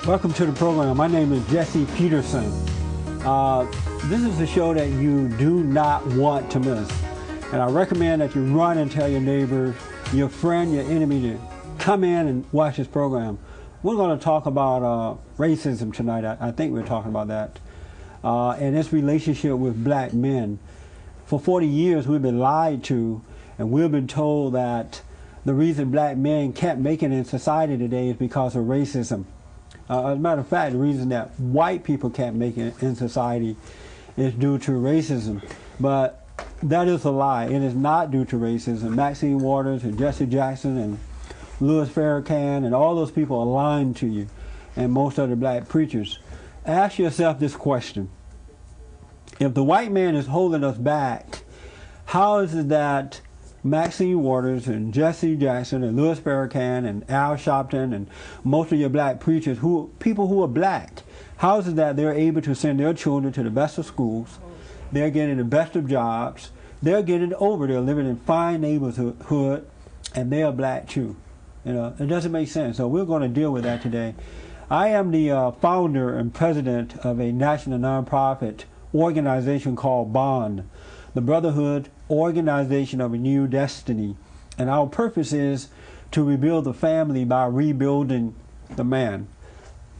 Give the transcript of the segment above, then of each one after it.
Welcome to the program. My name is Jesse Peterson. This is a show that you do not want to miss. And I recommend that you run and tell your neighbors, your friend, your enemy to come in and watch this program. We're going to talk about racism tonight. I think we're talking about that. And its relationship with black men. For 40 years we've been lied to, and we've been told that the reason black men can't make it in society today is because of racism. As a matter of fact, the reason that white people can't make it in society is due to racism. But that is a lie. It is not due to racism. Maxine Waters and Jesse Jackson and Louis Farrakhan and all those people are lying to you, and most of the black preachers. Ask yourself this question. If the white man is holding us back, how is it that Maxine Waters and Jesse Jackson and Louis Farrakhan and Al Sharpton and most of your black preachers, people who are black, how is it that they're able to send their children to the best of schools, they're getting the best of jobs, they're living in fine neighborhood, and they are black too? You know, it doesn't make sense. So we're going to deal with that today. I am the founder and president of a national nonprofit organization called BOND, the Brotherhood Organization of a New Destiny. And our purpose is to rebuild the family by rebuilding the man.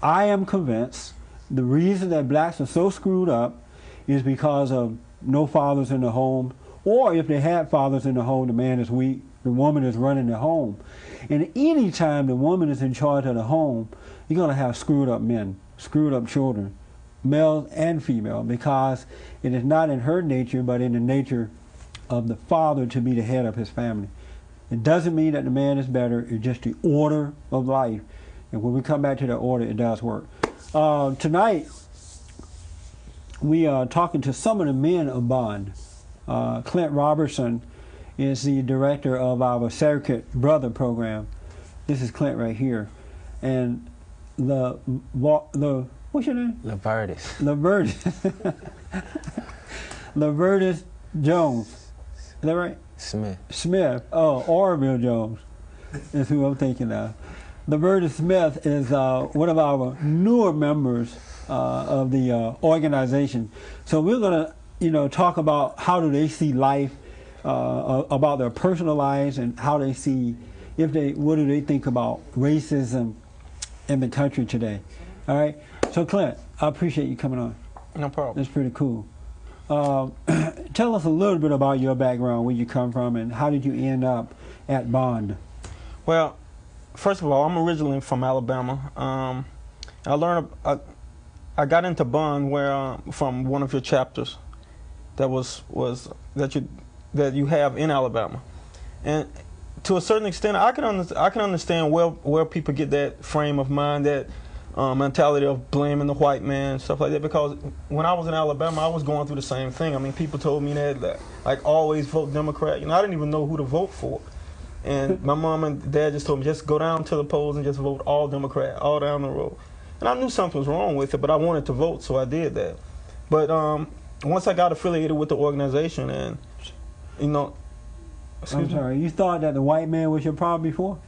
I am convinced the reason that blacks are so screwed up is because of no fathers in the home, or if they had fathers in the home, the man is weak, the woman is running the home. And any time the woman is in charge of the home, you're going to have screwed up men, screwed up children, male and female, because it is not in her nature but in the nature of the father to be the head of his family. It doesn't mean that the man is better, it's just the order of life. And when we come back to the order, it does work. Tonight, we are talking to some of the men of BOND. Clint Robertson is the director of our Circuit Brother program. This is Clint right here. And the what's your name? Lavertis. Lavertis Jones. Is that right? Smith. Oh, Oreville Jones is who I'm thinking of. Lavertis Smith is one of our newer members of the organization. So we're going to, talk about how do they see life, about their personal lives, and how they see, what do they think about racism in the country today. All right. So Clint, I appreciate you coming on. No problem. That's pretty cool. Tell us a little bit about your background, where you come from, and how did you end up at BOND? Well, first of all, I'm originally from Alabama. I got into BOND from one of your chapters that you have in Alabama, and to a certain extent, I can understand where people get that frame of mind, that mentality of blaming the white man, stuff like that, because when I was in Alabama, I was going through the same thing. I mean, people told me that, like, always vote Democrat. I didn't even know who to vote for. And my mom and dad just told me, just go down to the polls and just vote all Democrat, all down the road. And I knew something was wrong with it, but I wanted to vote, so I did that. But once I got affiliated with the organization, and, I'm sorry, you thought that the white man was your problem before?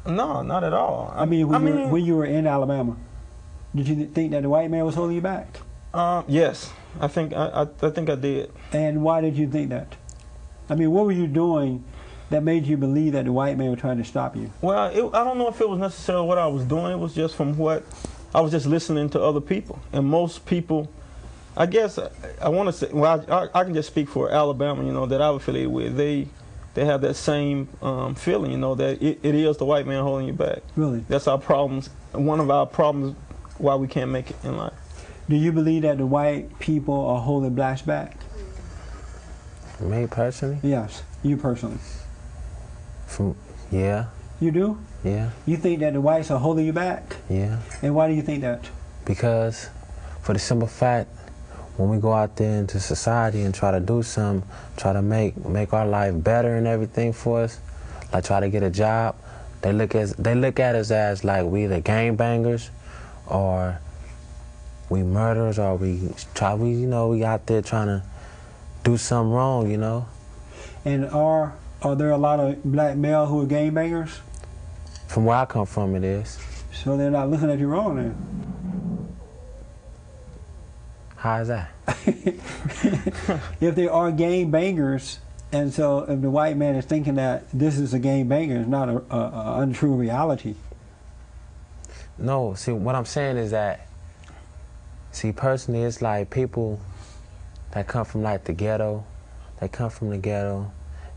No, not at all. When you were in Alabama, did you think that the white man was holding you back? Yes, I think I did. And why did you think that? What were you doing that made you believe that the white man was trying to stop you? Well, I don't know if it was necessarily what I was doing. It was just from what I was just listening to other people. And most people, I guess, I want to say, well, I can just speak for Alabama, that I'm affiliated with. They have that same feeling, that it is the white man holding you back. Really? That's our problems. One of our problems why we can't make it in life. Do you believe that the white people are holding blacks back? Me personally? Yes, you personally. Yeah. You do? Yeah. You think that the whites are holding you back? Yeah. And why do you think that? Because for the simple fact, when we go out there into society and try to do something, try to make our life better and everything for us, like try to get a job, they look at us as like we the gangbangers, or we murderers, or we out there trying to do something wrong, And are there a lot of black males who are gangbangers? From where I come from, it is. So they're not looking at you wrong then. How is that? If they are game bangers, and so if the white man is thinking that this is a game banger, it's not a untrue reality. No, see, what I'm saying is that, see, personally, it's like people that come from like the ghetto, they come from the ghetto,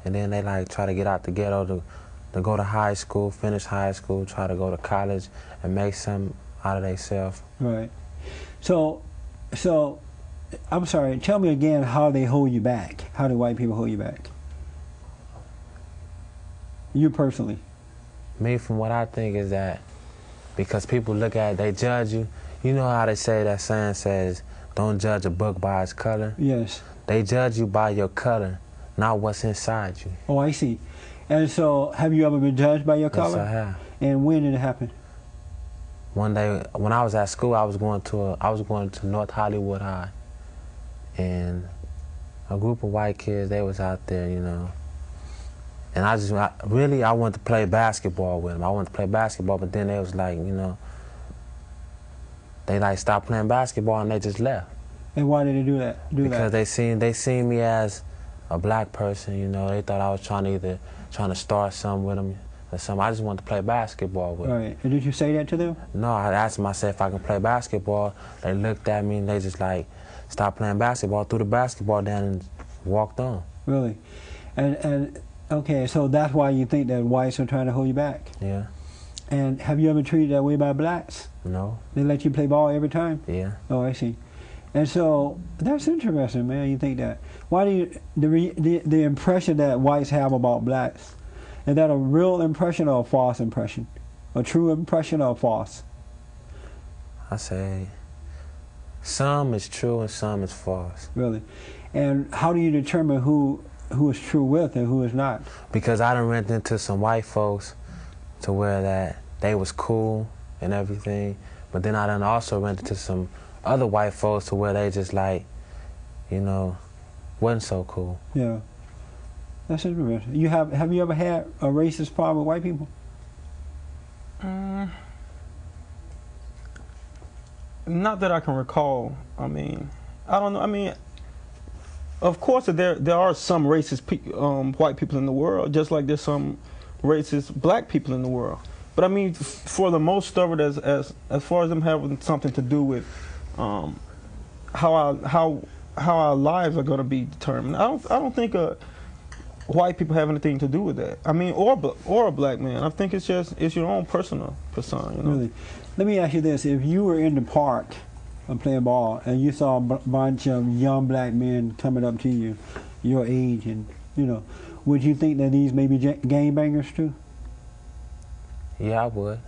and then they like try to get out the ghetto to go to high school, finish high school, try to go to college, and make something out of themselves. Right. So, I'm sorry, tell me again how they hold you back. How do white people hold you back? You personally. Me, from what I think, is that because people look at it, they judge you. You know how they say that saying says, don't judge a book by its color? Yes. They judge you by your color, not what's inside you. Oh, I see. And so, have you ever been judged by your color? Yes, I have. And when did it happen? One day, when I was at school, I was going to North Hollywood High, and a group of white kids, they was out there, you know. And I wanted to play basketball with them. I wanted to play basketball, but then they was like, you know, they like stopped playing basketball and they just left. And why did they do that? Because they seen me as a black person, you know. They thought I was trying to start something with them or something. I just wanted to play basketball with them. Right. And did you say that to them? No, I asked them, I said, if I can play basketball. They looked at me and they just like stopped playing basketball, threw the basketball down and walked on. Really? And okay, so that's why you think that whites are trying to hold you back? Yeah. And have you ever treated that way by blacks? No. They let you play ball every time? Yeah. Oh, I see. And so that's interesting, man. You think that? Why do you the impression that whites have about blacks, is that a real impression or a false impression? A true impression or false? I say some is true and some is false. Really? And how do you determine who is true with and who is not? Because I done ran into some white folks to where that they was cool and everything, but then I done also ran into some other white folks to where they just like, you know, wasn't so cool. Yeah. That's interesting. Have you ever had a racist problem with white people? Not that I can recall. I mean, I don't know. I mean, of course there are some racist white people in the world, just like there's some racist black people in the world. But I mean, for the most of it, as far as them having something to do with how our lives are going to be determined, I don't think white people have anything to do with that. I mean, or a black man. I think it's your own personal persona. You know? Really? Let me ask you this: if you were in the park playing ball and you saw a bunch of young black men coming up to you, your age, and you know, would you think that these may be gang bangers too? Yeah, I would.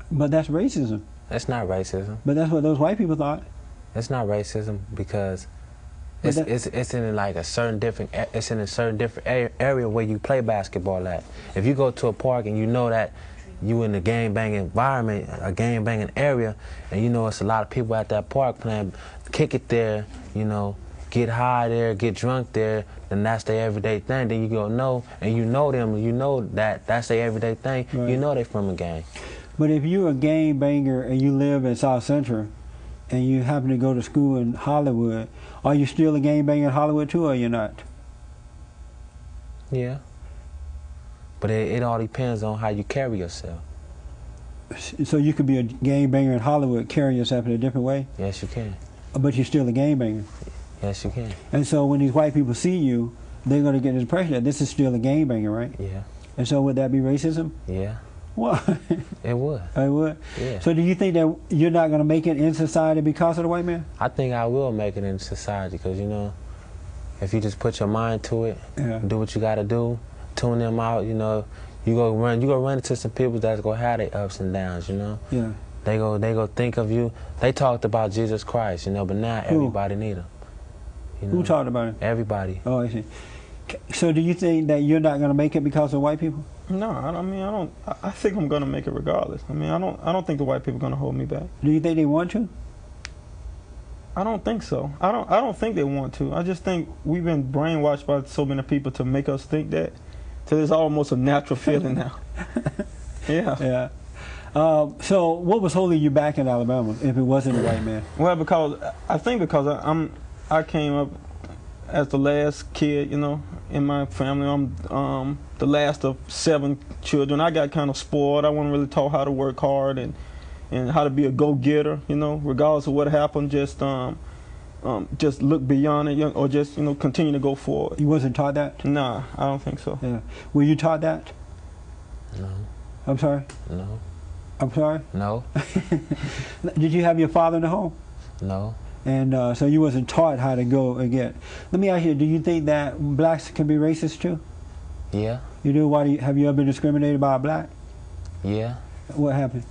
But that's racism. It's not racism. But that's what those white people thought. It's not racism because it's in like a certain different area where you play basketball at. If you go to a park and you know that you in a gang banging environment, a gang banging area, and you know it's a lot of people at that park playing, kick it there, you know, get high there, get drunk there, then that's their everyday thing. Then you go know, and you know them, you know that's their everyday thing. Right. You know they from a gang. But if you're a gang banger and you live in South Central, and you happen to go to school in Hollywood, are you still a gang banger in Hollywood too, or you're not? Yeah. But it all depends on how you carry yourself. So you could be a gang banger in Hollywood, carry yourself in a different way? Yes, you can. But you're still a gang banger? Yes, you can. And so when these white people see you, they're going to get the impression that this is still a gang banger, right? Yeah. And so would that be racism? Yeah. What? It would. It would? Yeah. So do you think that you're not going to make it in society because of the white man? I think I will make it in society because, you know, if you just put your mind to it, yeah, do what you got to do, tune them out, you know, you go run into some people that's going to have their ups and downs, you know? Yeah. They go think of you. They talked about Jesus Christ, you know, but now everybody need him. You know? Who talked about him? Everybody. Oh, I see. So do you think that you're not going to make it because of white people? No, I think I'm going to make it regardless. I mean, I don't think the white people are going to hold me back. Do you think they want to? I don't think so. I don't think they want to. I just think we've been brainwashed by so many people to make us think that. So it's almost a natural feeling now. Yeah. Yeah. So what was holding you back in Alabama if it wasn't a white man? Well, because I came up as the last kid, you know, in my family. I'm the last of 7 children. I got kind of spoiled. I wasn't really taught how to work hard and how to be a go-getter, you know, regardless of what happened. Just look beyond it, or just, you know, continue to go forward. You wasn't taught that? Nah, I don't think so. Yeah. Were you taught that? No. I'm sorry? No. I'm sorry? No. Did you have your father in the home? No. And so you wasn't taught how to go and get. Let me ask you, do you think that blacks can be racist too? Yeah. You do? Have you ever been discriminated by a black? Yeah. What happened?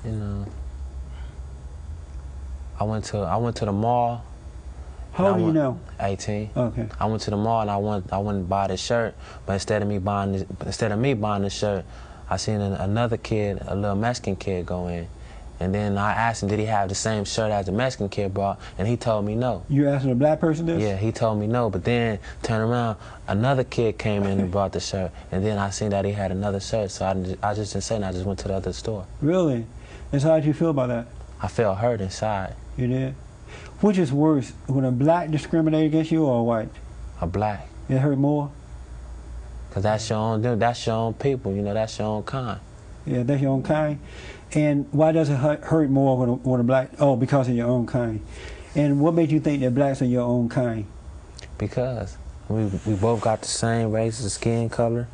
You know, I went to the mall. How old are you now? 18. Okay. I went to the mall and I went to buy this shirt, but instead of me buying the shirt, I seen another kid, a little Mexican kid, go in, and then I asked him, did he have the same shirt as the Mexican kid brought, and he told me no. You asking a black person this? Yeah, he told me no, but then turn around, another kid came in and brought the shirt, and then I seen that he had another shirt, so I just didn't say nothing. I just went to the other store. Really? And so how did you feel about that? I felt hurt inside. You did? Which is worse, when a black discriminates against you or a white? A black. It hurt more? Cause that's your own people, you know, that's your own kind. Yeah, that's your own kind. And why does it hurt more when a black, oh, because of your own kind. And what made you think that blacks are your own kind? Because we both got the same race, the skin color,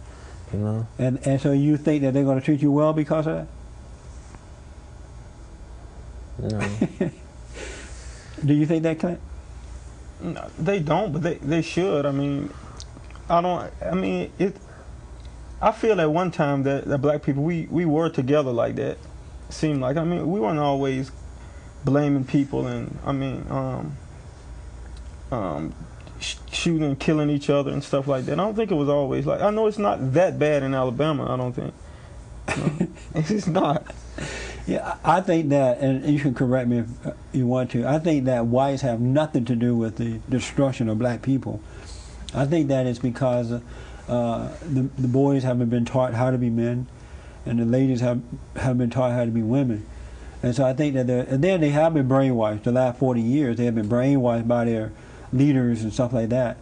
you know. And so you think that they're going to treat you well because of that? No. Do you think that, Clint? No, they don't, but they should. I mean, I feel at one time that black people, we were together like that. Seemed like, I mean, we weren't always blaming people and, I mean, shooting and killing each other and stuff like that. I don't think it was always like, I know it's not that bad in Alabama, I don't think. No, it's not. Yeah, I think that, and you can correct me if you want to, I think that whites have nothing to do with the destruction of black people. I think that it's because the boys haven't been taught how to be men, and the ladies have been taught how to be women. And so I think that they have been brainwashed. The last 40 years, they have been brainwashed by their leaders and stuff like that,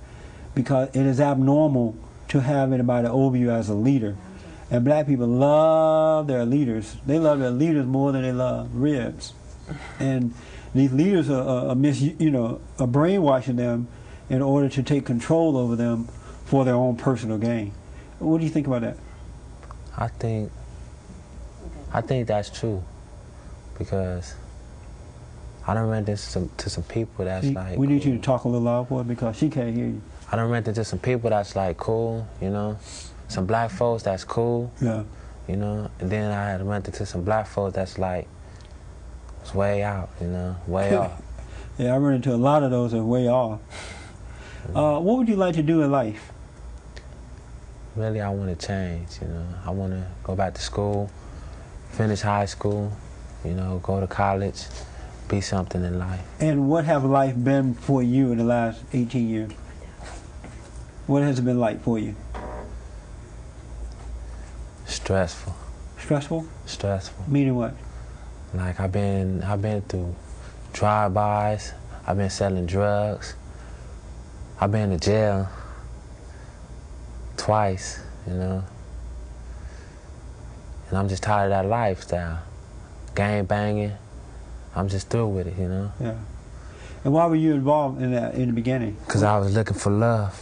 because it is abnormal to have anybody over you as a leader. And black people love their leaders. They love their leaders more than they love ribs. And these leaders are brainwashing them in order to take control over them for their own personal gain. What do you think about that? I think that's true, because I done ran into some people that's like. We need you to talk a little louder for her because she can't hear you. I done ran into some people that's like cool, you know. Some black folks that's cool, yeah, you know, and then I had run into some black folks that's like, it's way out, you know, way off. Yeah, I run into a lot of those that are way off. What would you like to do in life? Really, I want to change, you know. I want to go back to school, finish high school, you know, go to college, be something in life. And what have life been for you in the last 18 years? What has it been like for you? Stressful. Stressful? Stressful. Meaning what? Like I've been through drive-bys. I've been selling drugs. I've been to jail twice, you know. And I'm just tired of that lifestyle. Gang banging. I'm just through with it, you know. Yeah. And why were you involved in that in the beginning? Because I was looking for love.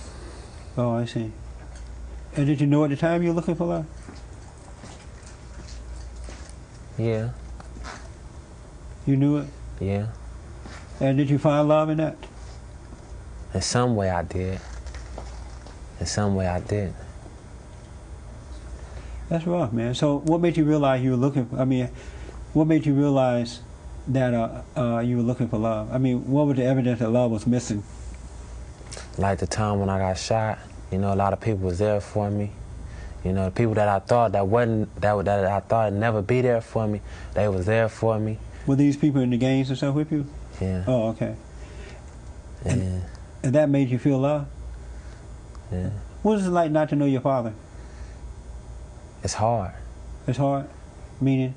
Oh, I see. And did you know at the time you were looking for love? Yeah. You knew it? Yeah. And did you find love in that? In some way I did. In some way I did. That's rough, man. So what made you realize you were looking for, what made you realize that you were looking for love? I mean, what was the evidence that love was missing? Like the time when I got shot, you know, a lot of people was there for me. You know, the people that I thought that I thought would never be there for me, they was there for me. Were these people in the gangs and stuff with you? Yeah. Oh, okay. And that made you feel love? Yeah. What is it like not to know your father? It's hard. It's hard? Meaning?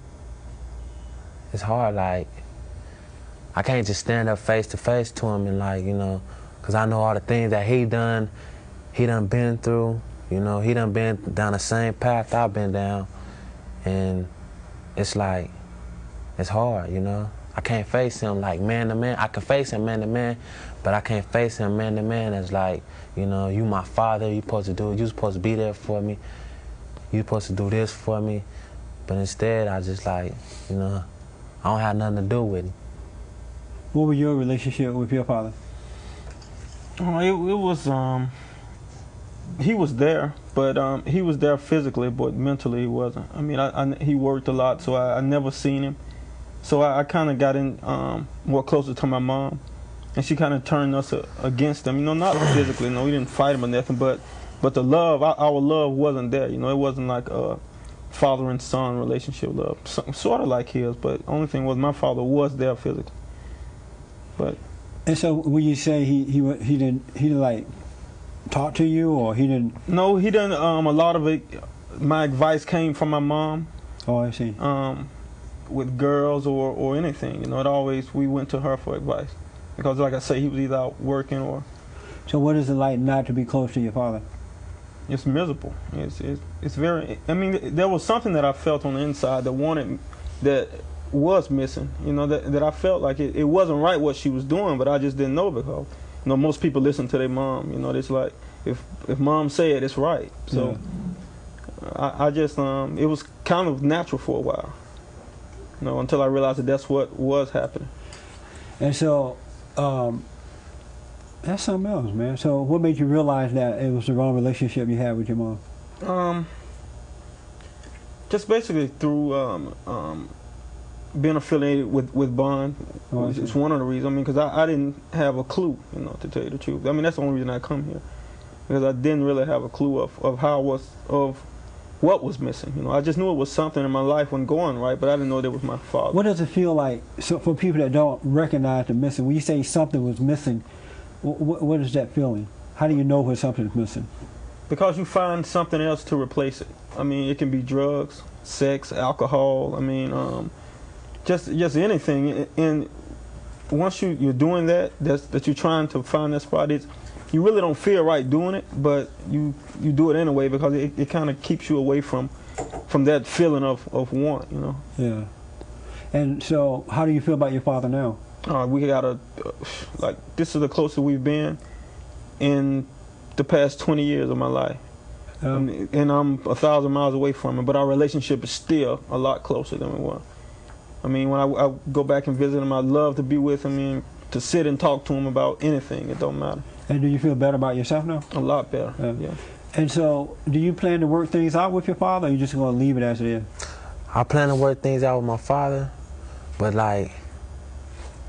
it's hard. Like, I can't just stand up face to face to him and like, you know, because I know all the things that he done been through. You know, he done been down the same path I've been down, and it's like, it's hard, you know. I can't face him like man to man. I can face him man to man, but I can't face him man to man as like, you know, you my father, you supposed to do it, you supposed to be there for me, you supposed to do this for me. But instead, I just like, you know, I don't have nothing to do with him. What was your relationship with your father? It was, he was there, but he was there physically, but mentally he wasn't. I mean, he worked a lot, so I never seen him. So I kind of got in more closer to my mom, and she kind of turned us against him. You know, not physically, no, we didn't fight him or nothing, but the love, our love wasn't there. You know, it wasn't like a father and son relationship love, sort of like his, but only thing was my father was there physically. But. And so when you say he didn't like talk to you, or he didn't? No, he didn't. A lot of it, my advice came from my mom. Oh, I see. With girls or anything, you know, we went to her for advice, because like I say, he was either out working or. So what is it like not to be close to your father? It's miserable. It's very. I mean, there was something that I felt on the inside that was missing. You know, that I felt like it wasn't right what she was doing, but I just didn't know, because you know most people listen to their mom. You know, it's like if mom said it's right. So yeah. I just it was kind of natural for a while. You know, until I realized that that's what was happening. And so, that's something else, man. So what made you realize that it was the wrong relationship you had with your mom? Just basically through being affiliated with Bond. Oh, it's one of the reasons. I mean, because I didn't have a clue, you know, to tell you the truth. I mean, that's the only reason I come here, because I didn't really have a clue of what was missing. You know, I just knew it was something in my life wasn't going right, but I didn't know that was my father. What does it feel like, so for people that don't recognize the missing, when you say something was missing, what is that feeling? How do you know when something's missing? Because you find something else to replace it. I mean, it can be drugs, sex, alcohol. I mean, just anything. And once you're doing that you're trying to find that spot, you really don't feel right doing it, but you do it anyway, because it kind of keeps you away from that feeling of want, you know. Yeah. And so, how do you feel about your father now? We got this is the closest we've been in the past 20 years of my life. And I'm 1,000 miles away from him, but our relationship is still a lot closer than it was. I mean, when I go back and visit him, I love to be with him and to sit and talk to him about anything. It don't matter. And do you feel better about yourself now? A lot better, yeah. And so, do you plan to work things out with your father, or are you just going to leave it as it is? I plan to work things out with my father, but like,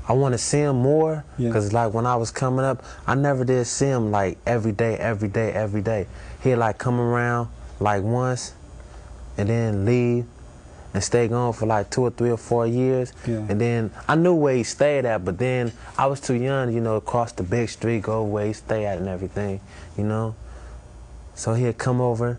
I want to see him more, because like when I was coming up, I never did see him like every day. He'd like come around like once and then leave and stay gone for like 2 or 3 or 4 years. And then I knew where he stayed at, but then I was too young, you know, across the big street, go where he stay at and everything, you know. So he'd come over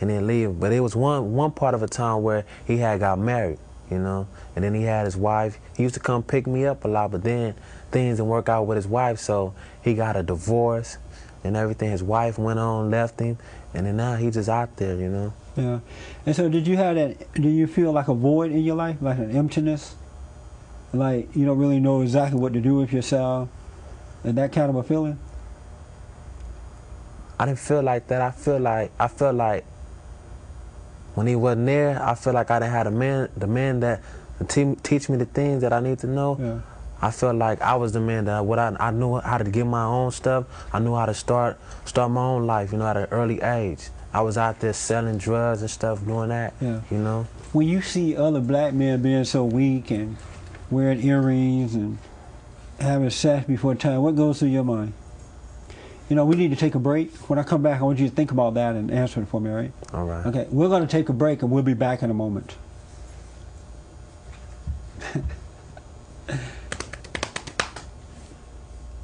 and then leave. But it was one part of a time where he had got married, you know, and then he had his wife. He used to come pick me up a lot, but then things didn't work out with his wife, so he got a divorce and everything. His wife went on, left him, and then now he just out there, you know. Yeah. And so do you feel like a void in your life, like an emptiness? Like you don't really know exactly what to do with yourself, and that kind of a feeling? I didn't feel like that. I felt like when he wasn't there, I feel like I didn't have the man that teach me the things that I need to know. Yeah. I felt like I was the man that I knew how to get my own stuff. I knew how to start my own life, you know, at an early age. I was out there selling drugs and stuff, doing that, you know. When you see other black men being so weak and wearing earrings and having sex before time, what goes through your mind? You know, we need to take a break. When I come back, I want you to think about that and answer it for me, all right? All right. Okay, we're going to take a break and we'll be back in a moment.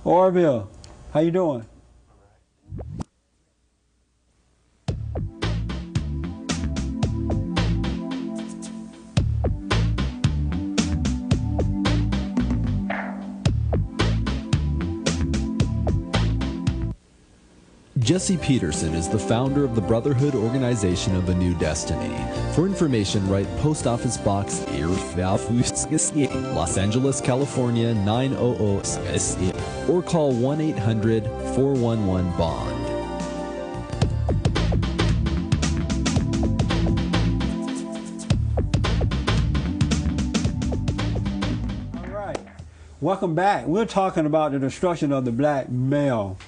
Oreville, how you doing? Jesse Peterson is the founder of the Brotherhood Organization of a New Destiny. For information, write Post Office Box Los Angeles, California 90068 or call 1-800-411-BOND. Welcome back. We're talking about the destruction of the black male,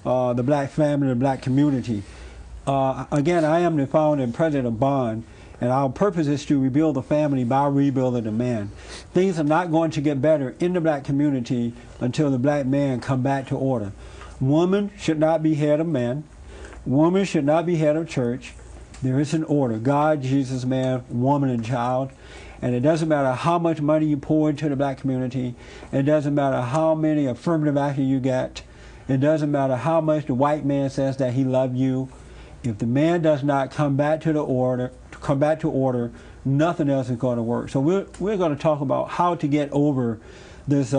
the black family, the black community. Again, I am the founder and president of Bond, and our purpose is to rebuild the family by rebuilding the man. Things are not going to get better in the black community until the black man come back to order. Woman should not be head of man. Woman should not be head of church. There is an order: God, Jesus, man, woman, and child. And it doesn't matter how much money you pour into the black community. It doesn't matter how many affirmative action you get. It doesn't matter how much the white man says that he loves you. If the man does not come back to order, nothing else is going to work. So we're going to talk about how to get over this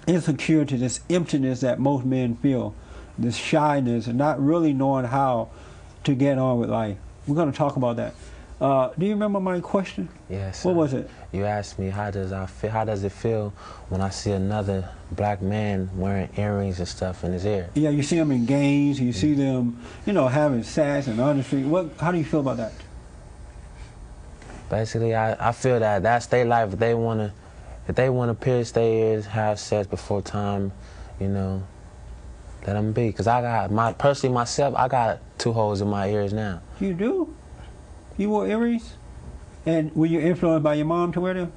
insecurity, this emptiness that most men feel, this shyness, and not really knowing how to get on with life. We're going to talk about that. Do you remember my question? Yes. What was it? You asked me how does it feel when I see another black man wearing earrings and stuff in his ear? Yeah, you see them in gangs, you see them, having sex and on the street. How do you feel about that? Basically, I feel that that's their life. If they wanna pierce their ears, have sex before time, let them be. Cause I got personally myself, I got 2 holes in my ears now. You do? You wore earrings? And were you influenced by your mom to wear them?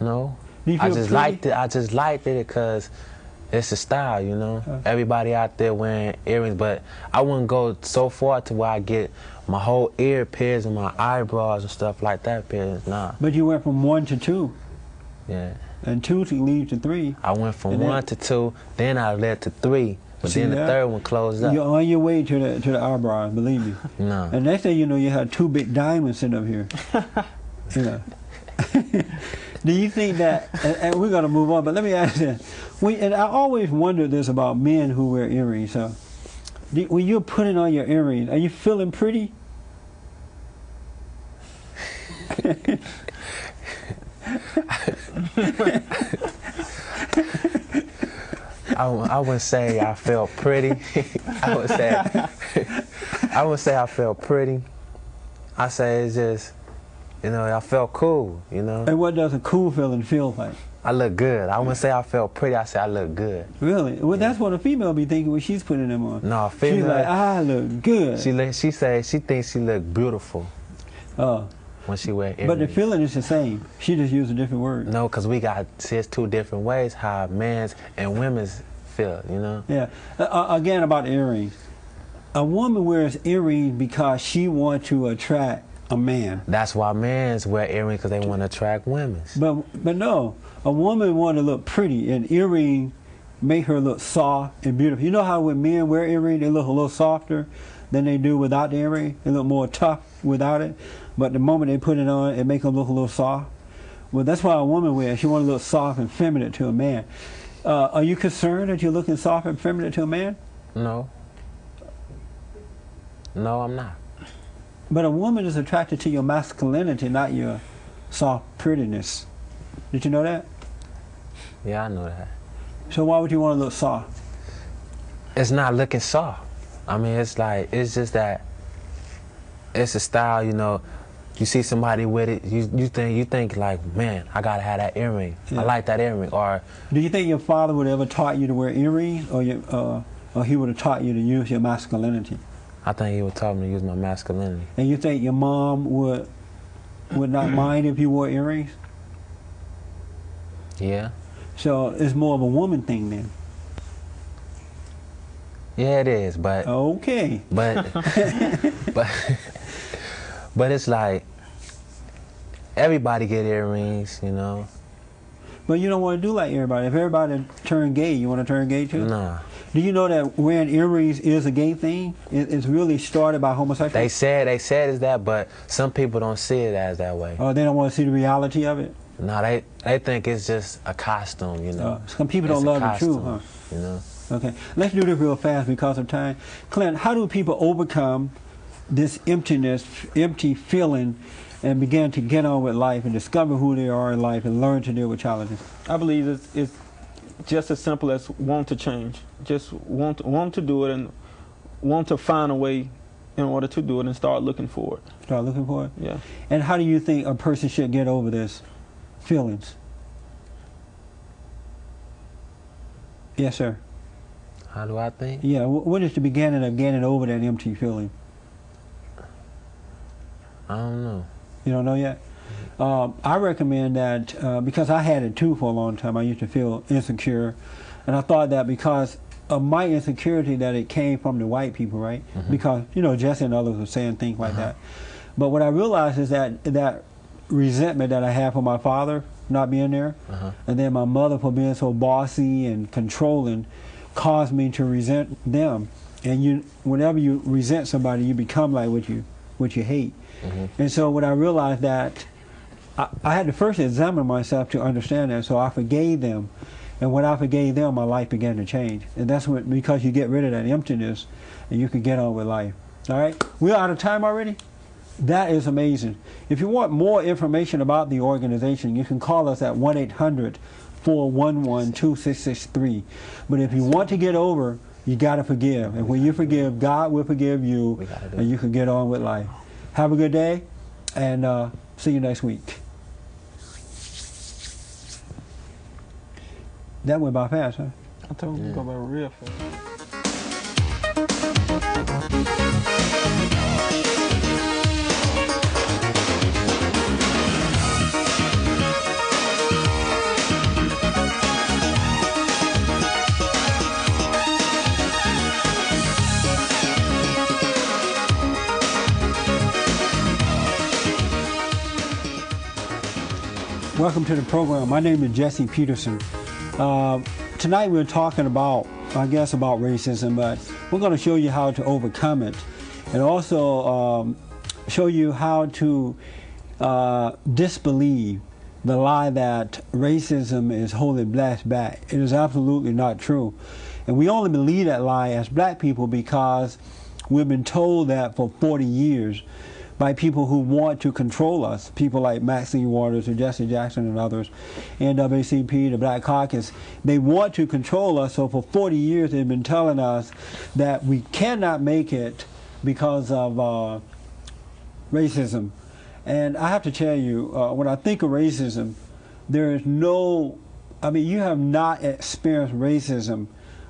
No. Do you feel pretty? Liked it. I just liked it because it's a style, Everybody out there wearing earrings, but I wouldn't go so far to where I get my whole ear pierced and my eyebrows and stuff like that pierced. Nah. But you went from 1 to 2. Yeah. And 2 to lead to 3. I went from 1 to 2, then I led to 3. But then the third one closed up. You're on your way to the eyebrows, believe me. No. And next thing you know, you had 2 big diamonds sitting up here. Do you think that, and we're going to move on, but let me ask you, and I always wondered this about men who wear earrings. So, when you're putting on your earrings, are you feeling pretty? I wouldn't say I felt pretty. I wouldn't say I felt pretty. I say it's just, I felt cool, And what does a cool feeling feel like? I look good. I wouldn't say I felt pretty. I say I look good. Really? Well, that's what a female be thinking when she's putting them on. No, a female. She's like, I look good. She thinks she look beautiful. Oh. When she wear earrings. But the feeling is the same. She just used a different word. No, because it's 2 different ways how men's and women's feel, Yeah. Again, about earrings. A woman wears earrings because she wants to attract a man. That's why men's wear earrings, because they want to attract women. But no, a woman want to look pretty, and earrings make her look soft and beautiful. You know how when men wear earrings, they look a little softer than they do without the earring? They look more tough without it. But the moment they put it on, it makes them look a little soft. Well, that's why a woman wears. She wants to look soft and feminine to a man. Are you concerned that you're looking soft and feminine to a man? No. No, I'm not. But a woman is attracted to your masculinity, not your soft prettiness. Did you know that? Yeah, I know that. So why would you want to look soft? It's not looking soft. I mean, it's just that it's a style, You see somebody with it, you think like, man, I gotta have that earring. Yeah. I like that earring. Or do you think your father would ever taught you to wear earrings, or he would have taught you to use your masculinity? I think he would taught me to use my masculinity. And you think your mom would not mind if you wore earrings? Yeah. So it's more of a woman thing then. Yeah, it is, but okay. But it's like everybody get earrings, But you don't want to do like everybody. If everybody turn gay, you want to turn gay too? Nah. Do you know that wearing earrings is a gay thing? It's really started by homosexuals? They said it's that, but some people don't see it as that way. Oh, they don't want to see the reality of it? No, they think it's just a costume, you know. Some people don't love the truth, huh? You know. Okay, let's do this real fast because of time. Clint, how do people overcome this emptiness, empty feeling, and begin to get on with life and discover who they are in life and learn to deal with challenges? I believe it's just as simple as want to change. Just want to do it and want to find a way in order to do it and start looking for it. Start looking for it? Yeah. And how do you think a person should get over this feelings? Yes, sir. How do I think? Yeah, what is the beginning of getting over that empty feeling? I don't know. You don't know yet? I recommend that because I had it too for a long time. I used to feel insecure, and I thought that because of my insecurity that it came from the white people, right? Because, you know, Jesse and others were saying things like that. But what I realized is that that resentment that I had for my father not being there, and then my mother for being so bossy and controlling, caused me to resent them. And whenever you resent somebody, you become like what you hate. And so when I realized that, I had to first examine myself to understand that, so I forgave them. And when I forgave them, my life began to change. And that's because you get rid of that emptiness and you can get on with life. All right? We're out of time already? That is amazing. If you want more information about the organization, you can call us at 1-800-411-2663. But if you want to get over, you got to forgive. And when you forgive, God will forgive you, and you can get on with life. Have a good day, and see you next week. That went by fast, huh? I told you to go by real fast. Welcome to the program. My name is Jesse Peterson. Tonight we're talking about, I guess, about racism, but we're going to show you how to overcome it, and also show you how to disbelieve the lie that racism is holding blacks back. It is absolutely not true. And we only believe that lie as black people because we've been told that for 40 years by people who want to control us, people like Maxine Waters or Jesse Jackson and others, NAACP, the Black Caucus. They want to control us, so for 40 years they've been telling us that we cannot make it because of racism. And I have to tell you, when I think of racism, there is no, I mean, you have not experienced racism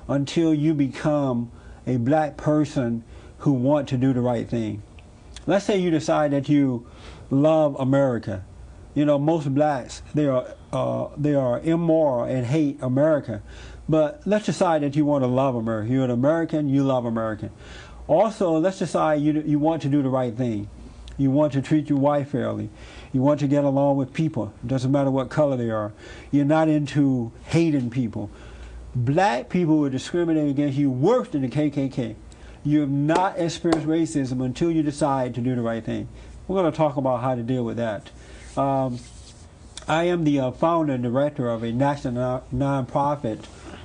until you become a black person who want to do the right thing. Let's say you decide that you love America. You know, most blacks, they are immoral and hate America. But let's decide that you want to love America. You're an American, you love America. Also, let's decide you want to do the right thing. You want to treat your wife fairly. You want to get along with people. It doesn't matter what color they are. You're not into hating people. Black people will discriminate against you worse than the KKK. You have not experienced racism until you decide to do the right thing. We're going to talk about how to deal with that. I am the founder and director of a national nonprofit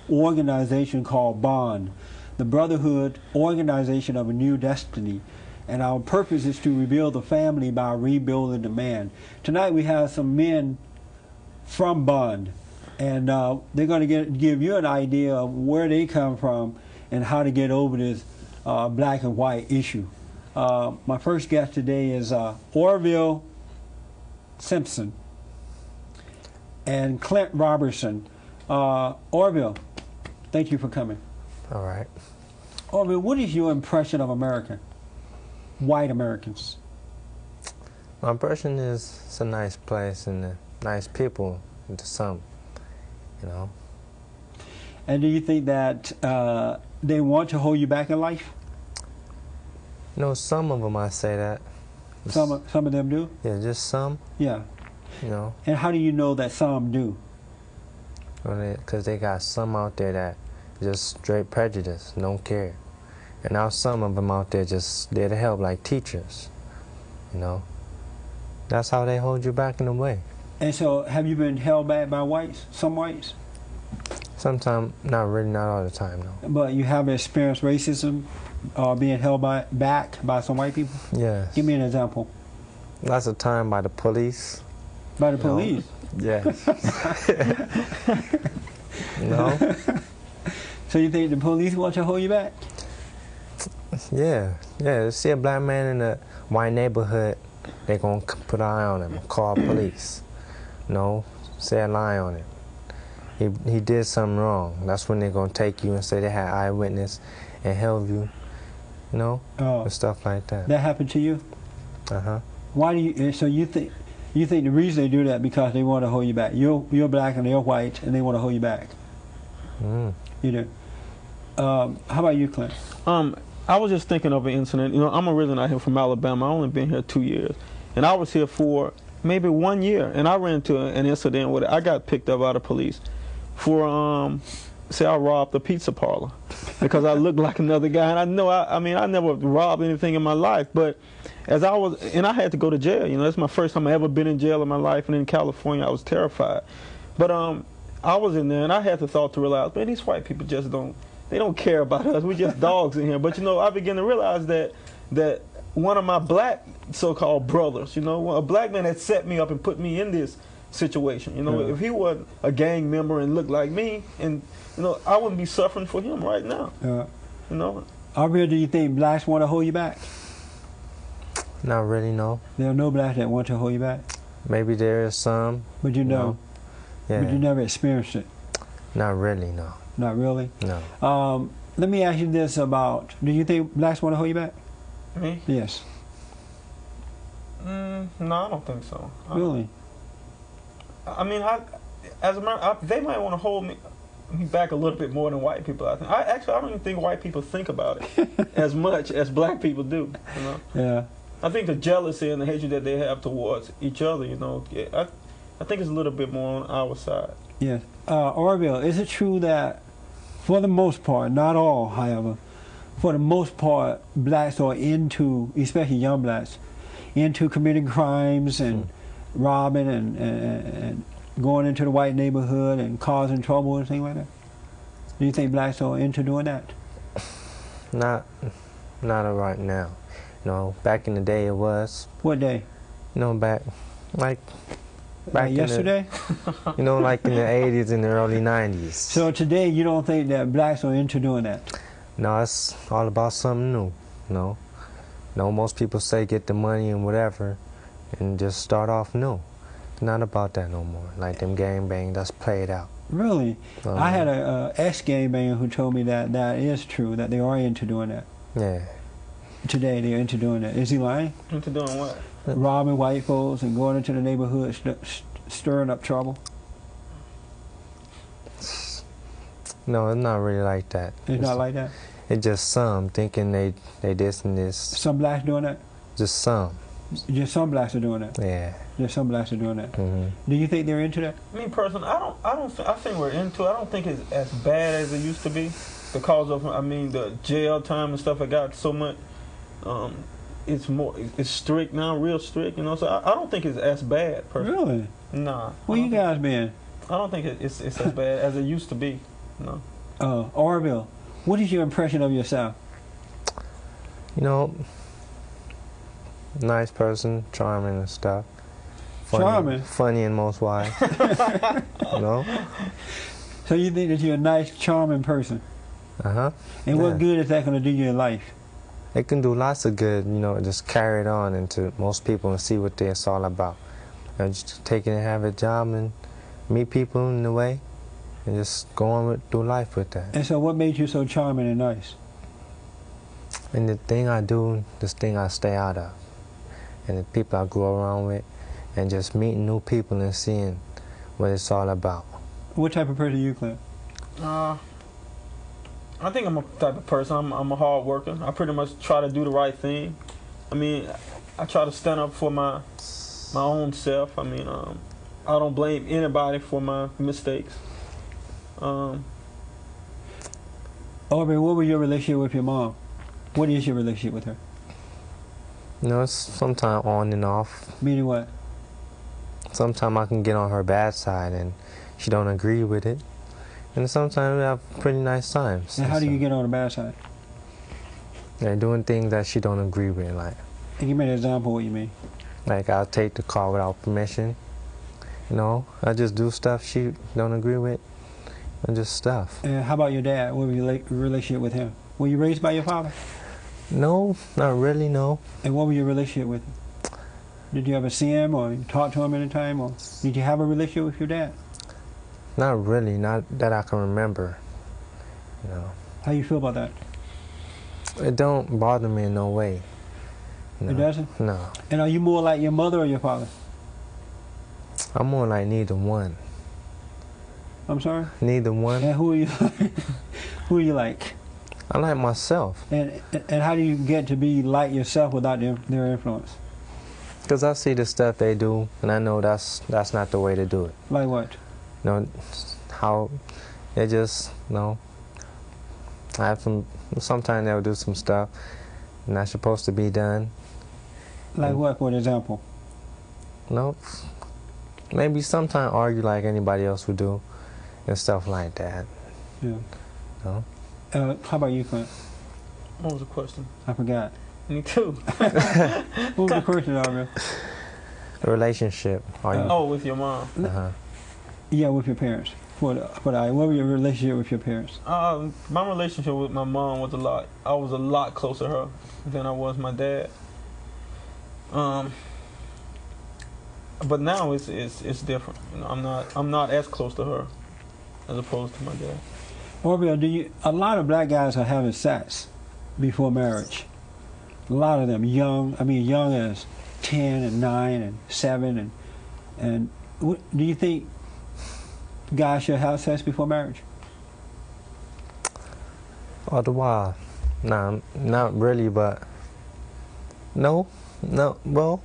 organization called BOND, the Brotherhood Organization of a New Destiny. And our purpose is to rebuild the family by rebuilding the man. Tonight we have some men from BOND, and they're going to give you an idea of where they come from and how to get over this black and white issue. My first guest today is Oreville Simpson and Clint Robertson. Oreville, thank you for coming. All right. Oreville, what is your impression of America? White Americans. My impression is it's a nice place and nice people to some, you know. And do you think that they want to hold you back in life? You know, some of them I say that. Some of them do? Yeah, just some. Yeah. You know. And how do you know that some do? Because they got some out there that just straight prejudice, don't care. And now some of them out there just there to help, like teachers, you know. That's how they hold you back in a way. And so, have you been held back by whites? Some whites? Sometimes, not really, not all the time, no. But you have experienced racism or being held back by some white people? Yes. Give me an example. Lots of time by the police. By the police? Yes. No? So you think the police want to hold you back? Yeah. Yeah, see a black man in a white neighborhood, they're going to put an eye on him, call police. No, say a lie on him. He did something wrong. That's when they're going to take you and say they had eyewitness and held you, you know, and stuff like that. That happened to you? Uh-huh. Why do you, so you think the reason they do that because they want to hold you back? You're black and they're white and they want to hold you back. You know. How about you, Clint? I was just thinking of an incident. You know, I'm originally out here from Alabama. I only been here 2 years. And I was here for maybe 1 year. And I ran into an incident where I got picked up by the police for, say I robbed a pizza parlor because I looked like another guy. And I know, I mean, I never robbed anything in my life. But as I was, and I had to go to jail. You know, that's my first time I ever been in jail in my life. And in California, I was terrified. But I was in there, and I had the thought to realize, man, these white people just don't care about us. We're just dogs in here. But, you know, I began to realize that one of my black so-called brothers, you know, a black man had set me up and put me in this situation. You know, if he wasn't a gang member and looked like me, and, you know, I wouldn't be suffering for him right now. You know. Oreville, do you think blacks want to hold you back? Not really, no. There are no blacks that want to hold you back? Maybe there is some. But you know. Yeah. But you never experienced it? Not really, no. Not really? No. Let me ask you this about, do you think blacks want to hold you back? Me? Yes. No, I don't think so. Really? I mean, they might want to hold me back a little bit more than white people. I think. I don't even think white people think about it as much as black people do. You know? Yeah. I think the jealousy and the hatred that they have towards each other, you know, I think it's a little bit more on our side. Yes. Oreville, is it true that, for the most part, not all, however, for the most part, blacks are into, especially young blacks, into committing crimes and robbing and going into the white neighborhood and causing trouble and things like that? Do you think blacks are into doing that? Not right now. You know, back in the day it was. What day? You know, back yesterday? You know, like in the 80s and the early 90s. So today you don't think that blacks are into doing that? No, it's all about something new, you know. You know, most people say get the money and whatever and just start off new. It's not about that no more. Like them gangbang, that's played out. Really? I had a ex-gangbanger who told me that is true, that they are into doing that. Yeah. Today they're into doing that. Is he lying? Into doing what? Robbing white folks and going into the neighborhood, stirring up trouble? No, it's not really like that. It's not like that? It's just some thinking they this and this. Some blacks doing that? Just some. Just some blacks are doing that? Yeah. Just some blacks are doing that. Do you think they're into that? Me personally, I think we're into it. I don't think it's as bad as it used to be because of, I mean, the jail time and stuff. I got so much. It's strict now, real strict, you know. So I don't think it's as bad. Personally. Really? Nah. Where you guys been? I don't think it's as bad as it used to be. No. Oreville, what is your impression of yourself? You know, nice person, charming and stuff. Charming? Funny in most ways. You know? So you think that you're a nice, charming person? Uh-huh. And what good is that going to do you in life? It can do lots of good, you know, just carry it on into most people and see what it's all about. You know, just take it and have a job and meet people in the way and just go on through life with that. And so what made you so charming and nice? And the thing I do, this thing I stay out of. And the people I grew around with and just meeting new people and seeing what it's all about. What type of person are you, Clint? I think I'm a type of person. I'm a hard worker. I pretty much try to do the right thing. I mean, I try to stand up for my own self. I mean, I don't blame anybody for my mistakes. Oreville, what was your relationship with your mom? What is your relationship with her? You know, it's sometimes on and off. Meaning what? sometimes I can get on her bad side and she don't agree with it. And sometimes we have pretty nice times. And how do you get on the bad side? They're doing things that she don't agree with, like. And give me an example of what you mean. Like I'll take the car without permission. You know, I just do stuff she don't agree with, and just stuff. And how about your dad? What was your relationship with him? Were you raised by your father? No, not really, no. And what was your relationship with him? Did you ever see him or talk to him any time, or did you have a relationship with your dad? Not really, not that I can remember. You know. How you feel about that? It don't bother me in no way. No. It doesn't? No. And are you more like your mother or your father? I'm more like neither one. I'm sorry? Neither one. And who are you? Who are you like? I like myself. And how do you get to be like yourself without their influence? Because I see the stuff they do, and I know that's not the way to do it. Like what? You know, how they just, you know, I have sometimes they'll do some stuff not supposed to be done. Like what, for example? No, maybe sometimes argue like anybody else would do, and stuff like that. Yeah. No. How about you, Clint? What was the question? I forgot. Me too. What was the question, Oreville? A relationship. Oh, with your mom. Yeah, with your parents. What was your relationship with your parents? My relationship with my mom was I was a lot closer to her than I was my dad. But now it's different. You know, I'm not as close to her as opposed to my dad. Oreville, a lot of black guys are having sex before marriage. A lot of them young as 10 and 9 and 7 and do you think guys should have sex before marriage? All the while, nah, not really, but no, well,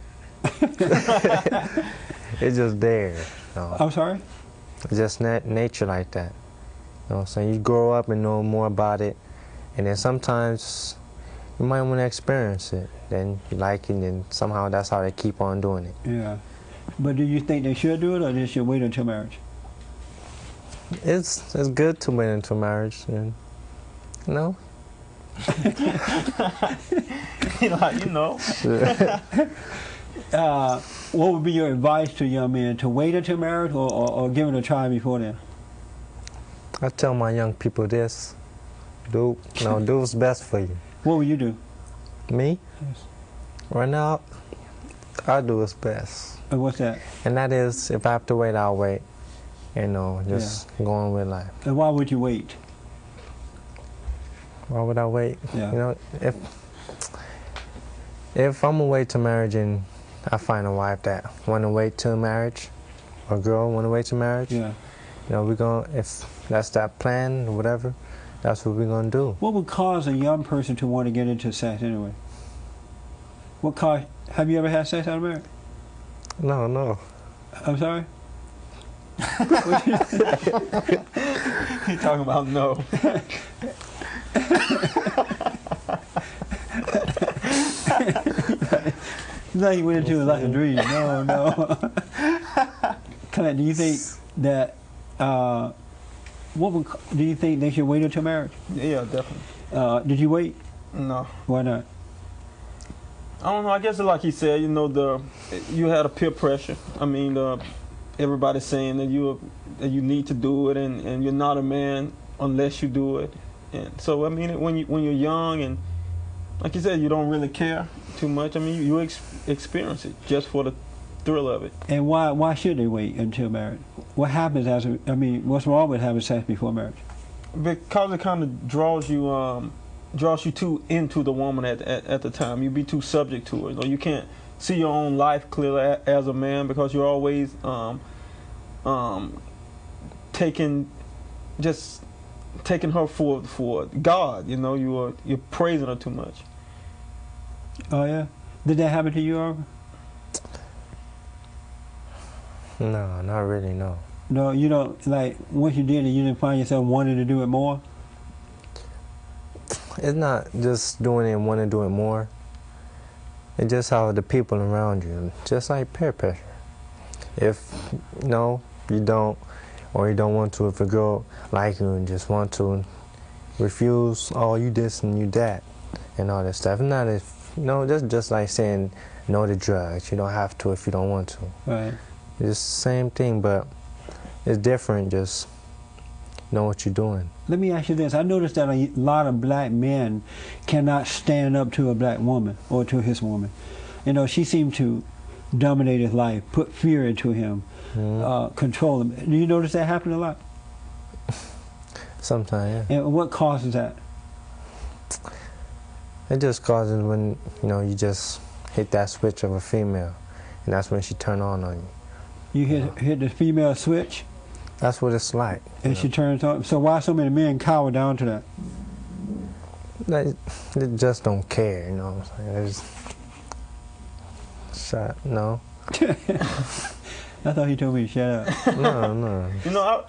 it's just there. No. I'm sorry? It's just nature like that. You know, so you grow up and know more about it, and then sometimes you might want to experience it. Then you like it, and somehow that's how they keep on doing it. Yeah. But do you think they should do it, or they should wait until marriage? It's good to wait until marriage, and no. You know. What would be your advice to young men, to wait until marriage or give it a try before then? I tell my young people this: do what's best for you. What would you do? Me? Yes. Right now, I do what's best. And what's that? And that is, if I have to wait, I'll wait. You know, just going with life. And why would you wait? Why would I wait? Yeah. You know, if I'm gonna wait to marriage and I find a wife that wanna wait till marriage, or a girl wanna wait till marriage, Yeah. you know, if that's that plan or whatever, that's what we're gonna do. What would cause a young person to want to get into sex anyway? Have you ever had sex out of marriage? No. I'm sorry? He's talking about no. Like you went into it like a dream. No. Clint, do you think that do you think they should wait until marriage? Yeah, definitely. Did you wait? No. Why not? I don't know. I guess like he said, you know, you had a peer pressure. I mean, everybody's saying that you need to do it, and you're not a man unless you do it. And so I mean, when you're young and like you said, you don't really care too much. I mean, you experience it just for the thrill of it. And why should they wait until marriage? What happens what's wrong with having sex before marriage? Because it kind of draws you too into the woman at the time. You be too subject to her. You know, you can't see your own life clearly as a man because you're always taking her for God. You know, you're praising her too much. Oh yeah. Did that happen to you, Oreville? No, not really. No. No, you don't, like, once you did it, you didn't find yourself wanting to do it more? It's not just doing it and wanting to do it more. It's just how the people around you, just like peer pressure. If no, you don't, or you don't want to, if a girl like you and just want to, refuse, oh, you this and you that, and all that stuff. Not if, that's just like saying no to drugs. You don't have to if you don't want to. Right. It's the same thing, but it's different. Just know what you're doing. Let me ask you this. I noticed that a lot of black men cannot stand up to a black woman or to his woman. She seemed to dominate his life, put fear into him, control him. Do you notice that happen a lot? Sometimes, yeah. And what causes that? It just causes when, you just hit that switch of a female, and that's when she turn on you. You hit the female switch? That's what it's like. And she turns on. So why so many men cower down to that? They just don't care, you know what I'm saying? No. I thought he told me to shut up. No.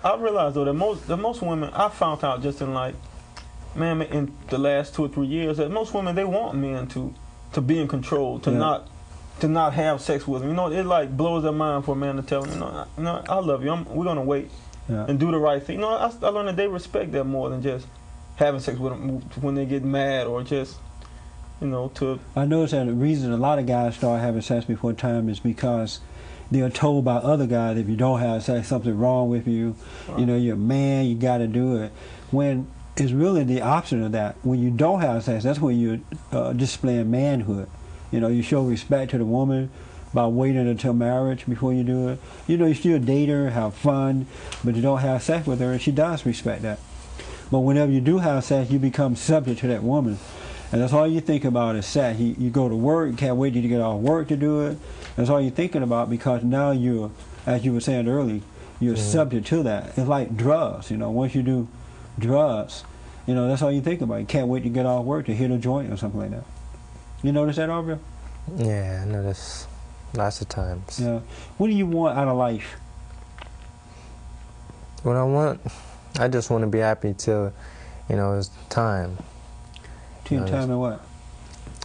I realized though that most women, I found out just in in the last 2 or 3 years, that most women, they want men to be in control, to not have sex with them. It blows their mind for a man to tell them, I love you. We're gonna wait and do the right thing. I learned that they respect that more than just having sex with them when they get mad or just. I noticed that the reason a lot of guys start having sex before time is because they are told by other guys, if you don't have sex, something's wrong with you. Right. You're a man, you got to do it. When it's really the opposite of that. When you don't have sex, that's when you're displaying manhood. You show respect to the woman by waiting until marriage before you do it. You still date her, have fun, but you don't have sex with her, and she does respect that. But whenever you do have sex, you become subject to that woman. And that's all you think about is sex. You go to work, you can't wait till you get off work to do it. That's all you're thinking about, because now you're, as you were saying earlier, you're subject to that. It's like drugs, once you do drugs, that's all you think about. You can't wait to get off work to hit a joint or something like that. You notice that, Oreville? Yeah, I notice lots of times. Yeah. What do you want out of life? What I want, I just want to be happy till, it's time. Time and what?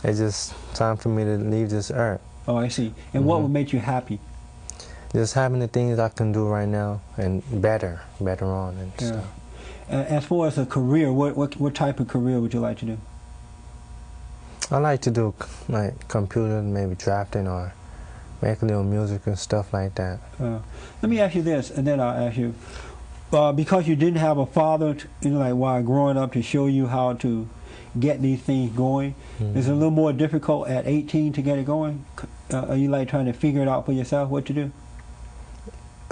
It's just time for me to leave this earth. Oh, I see. And what would make you happy? Just having the things I can do right now and better on and stuff. As far as a career, what type of career would you like to do? I like to do computer, maybe drafting or make a little music and stuff like that. Let me ask you this, and then I'll ask you. Because you didn't have a father, while growing up to show you how to get these things going, is it a little more difficult at 18 to get it going? Are you trying to figure it out for yourself what to do?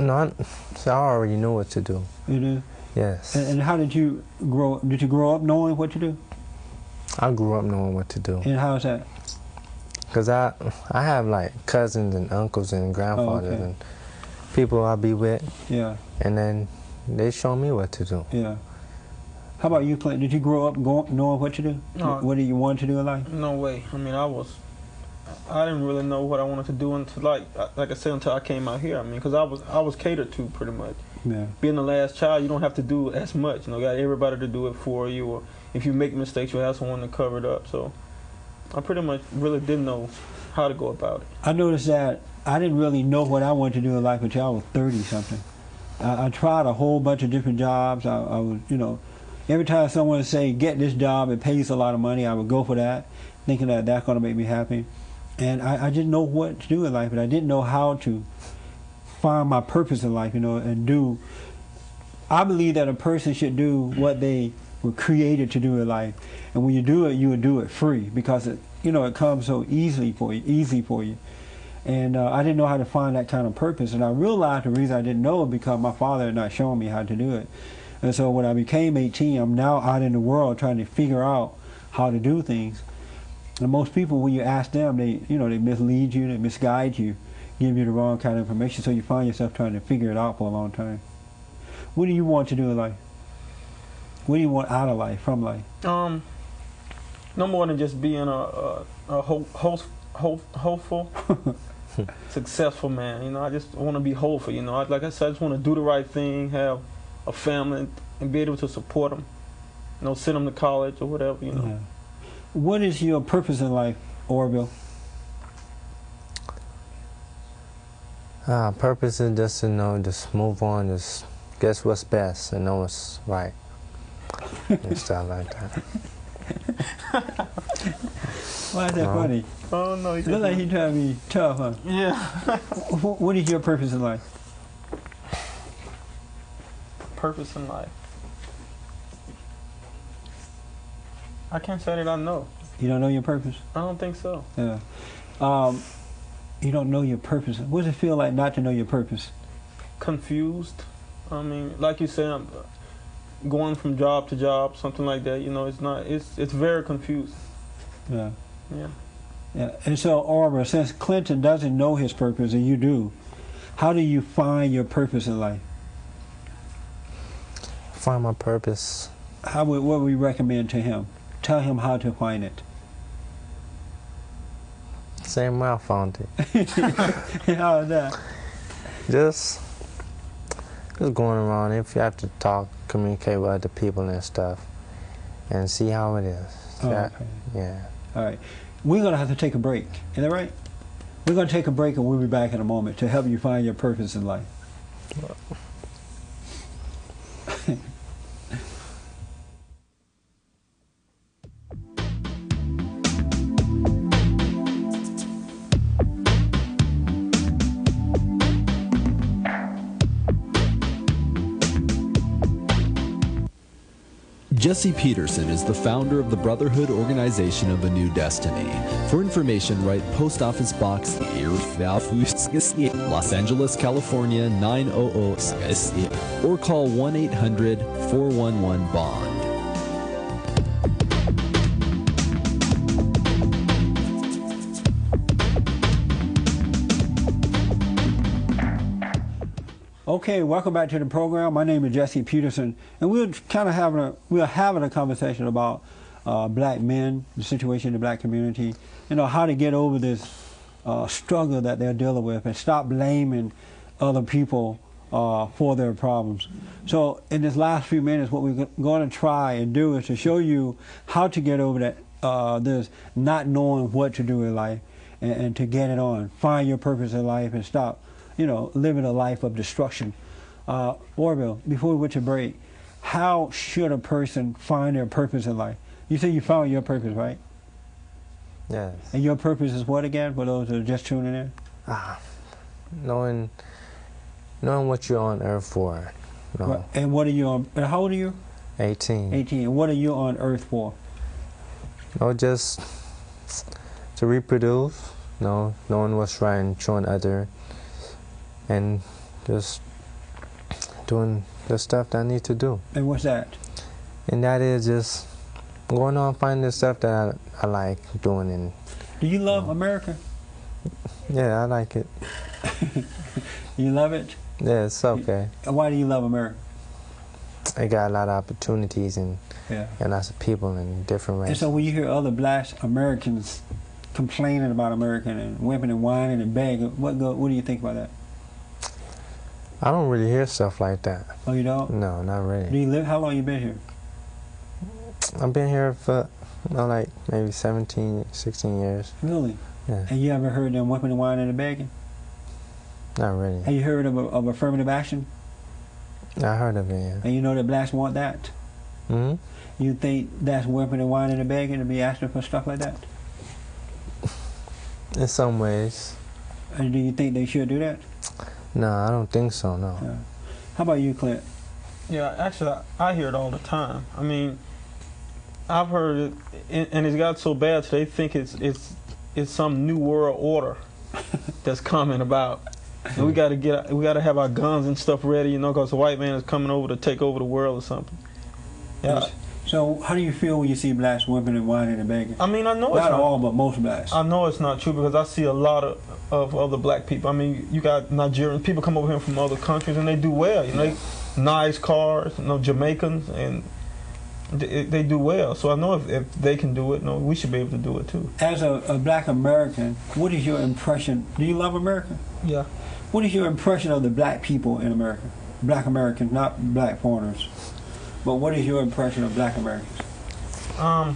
No, I already know what to do. You do? Yes. And how did you grow up? Did you grow up knowing what to do? I grew up knowing what to do. And how's that? Because I have cousins and uncles and grandfathers and people I be with. Yeah. And then they show me what to do. Yeah. How about you, Clint? Did you grow up knowing what to do? No. What did you want to do in life? No way. I mean, I didn't really know what I wanted to do until, like I said, until I came out here. I mean, because I was catered to pretty much. Yeah. Being the last child, you don't have to do as much. You got everybody to do it for you, or if you make mistakes, you have someone to cover it up. So I pretty much really didn't know how to go about it. I noticed that I didn't really know what I wanted to do in life until I was 30-something. I tried a whole bunch of different jobs. I was, every time someone would say, get this job, it pays a lot of money, I would go for that, thinking that that's going to make me happy. And I didn't know what to do in life, but I didn't know how to find my purpose in life, and do. I believe that a person should do what they were created to do in life. And when you do it, you would do it free, because it comes so easy for you. And I didn't know how to find that kind of purpose. And I realized the reason I didn't know it because my father had not shown me how to do it. And so when I became 18, I'm now out in the world trying to figure out how to do things. And most people, when you ask them, they mislead you, they misguide you, give you the wrong kind of information. So you find yourself trying to figure it out for a long time. What do you want to do in life? What do you want out of life, from life? No more than just being a hopeful, successful man. I just want to be hopeful. Like I said, I just want to do the right thing, have a family, and be able to support them. Send them to college or whatever. Yeah. What is your purpose in life, Oreville? Purpose is just to know, just move on, just guess what's best and know what's right. And stuff like that. Why is that funny? Oh no, he It looks like he's trying to be tough, huh? Yeah. What is your purpose in life? Purpose in life. I can't say that I know. You don't know your purpose? I don't think so. Yeah. You don't know your purpose. What does it feel like not to know your purpose? Confused. I mean, like you said, I'm going from job to job, something like that. You know, it's not. It's very confusing. Yeah. Yeah. Yeah. And so, Oreville, since Clinton doesn't know his purpose and you do, how do you find your purpose in life? Find my purpose. What would we recommend to him? Tell him how to find it. Same way I found it. How is that? Just going around. If you have to talk, communicate with other people and stuff, and see how it is. Oh, okay. Yeah. All right. We're going to have to take a break. Is that right? We're going to take a break and we'll be back in a moment to help you find your purpose in life. Jesse Peterson is the founder of the Brotherhood Organization of a New Destiny. For information, write Post Office Box Los Angeles, California 900, or call 1-800-411-BOND. Okay, welcome back to the program. My name is Jesse Peterson, and we're having a conversation about black men, the situation in the black community, you know, how to get over this struggle that they're dealing with and stop blaming other people for their problems. So in this last few minutes, what we're going to try and do is to show you how to get over that this not knowing what to do in life and to get it on, find your purpose in life and stop, you know, living a life of destruction. Oreville, before we went to break, how should a person find their purpose in life? You say you found your purpose, right? Yes. And your purpose is what again, for those that are just tuning in? Knowing what you're on earth for. No. And what are you on, and how old are you? 18. 18. And what are you on earth for? No, just to reproduce, no, knowing what's right and showing other, and just doing the stuff that I need to do. And what's that? And that is just going on finding the stuff that I like doing. And do you love America? yeah, I like it. You love it? Yeah, it's okay. Why do you love America? I got a lot of opportunities and lots of people in different races. And so when you hear other black Americans complaining about America and whipping and whining and begging, what do you think about that? I don't really hear stuff like that. Oh, you don't? No, not really. Do you live? How long you been here? I've been here for like maybe 17, 16 years. Really? Yeah. And you ever heard them whipping and whining and begging? Not really. Have you heard of affirmative action? I heard of it, yeah. And you know that blacks want that? Mm-hmm. You think that's whipping and whining and begging to be asking for stuff like that? In some ways. And do you think they should do that? No, I don't think so, no. Yeah. How about you, Clint? Yeah, actually, I hear it all the time. I mean, I've heard it, and it's got so bad today. They think it's some new world order that's coming about. And we got to have our guns and stuff ready, you know, because the white man is coming over to take over the world or something. Yeah. So how do you feel when you see blacks whipping and whining and begging? I mean, I know not all, but most blacks. I know it's not true because I see a lot of other black people. I mean, you got Nigerians, people come over here from other countries and they do well. You know, nice cars, you know, Jamaicans, and they do well. So I know if they can do it, we should be able to do it too. As a black American, what is your impression? Do you love America? Yeah. What is your impression of the black people in America? Black Americans, not black foreigners. But what is your impression of black Americans? I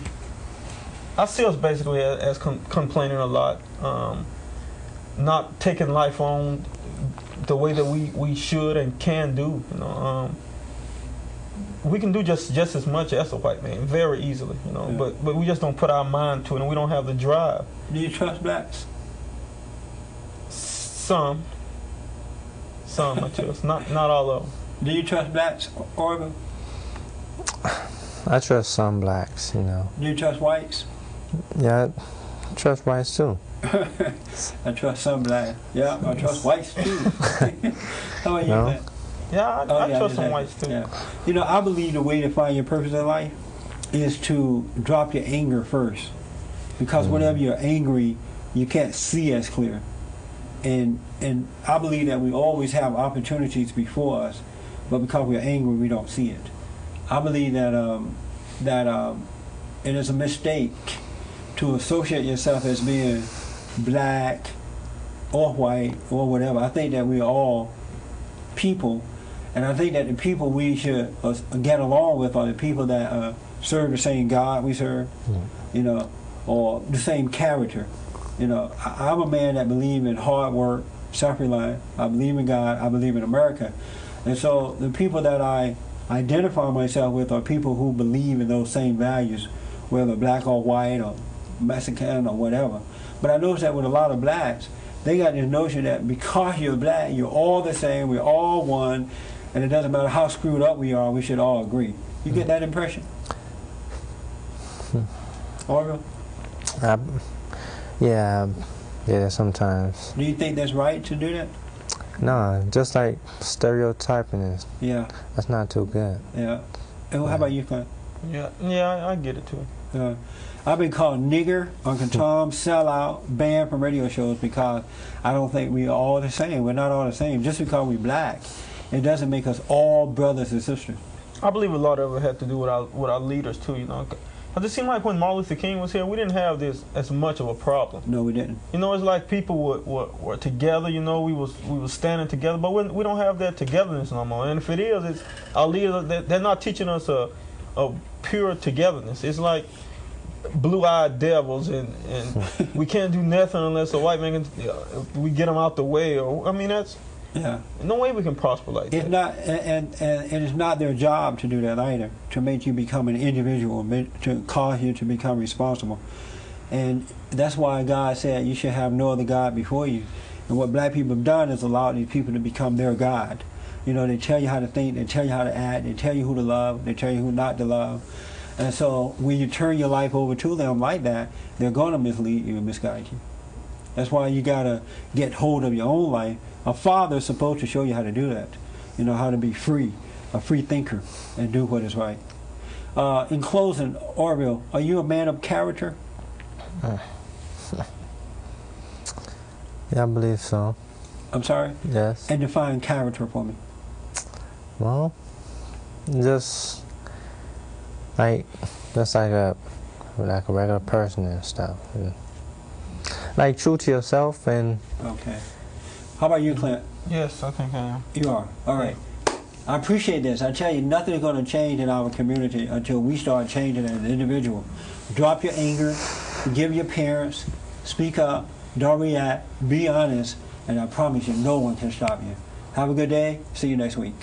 see us basically as complaining a lot, not taking life on the way that we should and can do. You know, we can do just as much as a white man very easily. You know, Yeah. but we just don't put our mind to it, and we don't have the drive. Do you trust blacks? Some I trust, not all of them. Do you trust blacks, Oreville? I trust some blacks, you know. Do you trust whites? Yeah, I trust whites too. I trust some blacks. Yeah, I trust whites too. How about you, No. Clint? Yeah, I Yeah, trust some exactly. whites too. Yeah. You know, I believe the way to find your purpose in life is to drop your anger first. Because whenever you're angry, you can't see as clear. And I believe that we always have opportunities before us, but because we're angry, we don't see it. I believe that it is a mistake to associate yourself as being black or white or whatever. I think that we're all people, and I think that the people we should get along with are the people that serve the same God we serve, you know, or the same character. You know, I'm a man that believes in hard work, self-reliance. I believe in God. I believe in America. And so the people that I identify myself with are people who believe in those same values, whether black or white or Mexican or whatever. But I notice that with a lot of blacks, they got this notion that because you're black, you're all the same, we're all one, and it doesn't matter how screwed up we are, we should all agree. You get that impression? Orville? Yeah, sometimes. Do you think that's right to do that? No, just like stereotyping is, Yeah, that's not too good. yeah. And how about you, Clint? Yeah, I get it too. I've been called nigger, Uncle Tom, sellout, banned from radio shows because I don't think we are all the same. We're not all the same. Just because we're black, it doesn't make us all brothers and sisters. I believe a lot of it had to do with our leaders too. You know, because it seemed like when Martin Luther King was here, we didn't have this as much of a problem. No, we didn't. You know, it's like people were together. You know, we was standing together, but we don't have that togetherness no more. And if it is, it's our leaders. They're not teaching us a pure togetherness. It's like blue-eyed devils, and we can't do nothing unless a white man can, we get them out the way. Or I mean, that's no way we can prosper like that. It's not, and it's not their job to do that either. To make you become an individual, to cause you to become responsible, and that's why God said you should have no other God before you. And what black people have done is allowed these people to become their God. You know, they tell you how to think, they tell you how to act, they tell you who to love, they tell you who not to love. And so when you turn your life over to them like that, they're going to mislead you and misguide you. That's why you got to get hold of your own life. A father is supposed to show you how to do that. You know, how to be free, a free thinker, and do what is right. In closing, Oreville, are you a man of character? Yeah, I believe so. I'm sorry? Yes. And define character for me. Well, just like a regular person and stuff. And like true to yourself and. Okay. How about you, Clint? Yes, I think I am. You are. All right. I appreciate this. I tell you, nothing is going to change in our community until we start changing as an individual. Drop your anger, give your parents, speak up, don't react, be honest, and I promise you, no one can stop you. Have a good day. See you next week.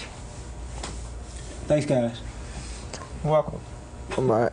Thanks, guys. Welcome. All right.